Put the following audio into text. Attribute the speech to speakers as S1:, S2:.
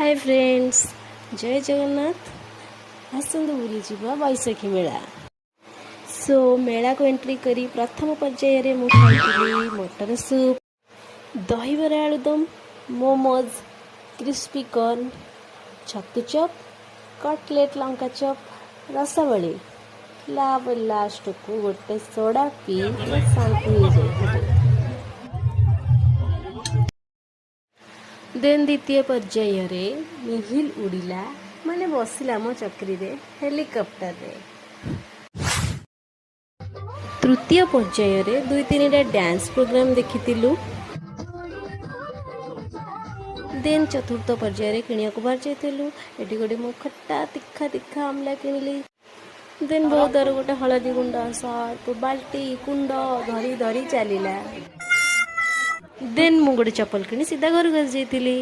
S1: Hi friends, जय जगन्नाथ। आसंतु बुली जीवा बैशाखी मेला। सो मेला को एंट्री करी प्रथम पर्याय रे खाई मटर सूप, दहीबरा आलुदम, मोमोज, क्रिस्पी कॉर्न, छतु चप, कटलेट लंका चप, रसावली लास्ट को गोटे सोडा पी शांति हो जाए। देन द्वितीय पर्याय रे मिहिल उड़िला माने बसिला मो चक्री रे हेलिकॉप्टर रे। तृतीय पर्याय रे दुई तीन डांस प्रोग्राम देखिथिलु। देन चतुर्थ पर्याय रे किनिया को बाहर जाइथिलु। एटी गोटे मो खट्टा तिखा तिखा आमला किनिली। देन बहुत दर गोटे हलदी गुंडा सर्फ बाल्टी कुंड धरी धरी चलीला। देन मु गोटे चप्पल किनी सीधा घर जाइथिली।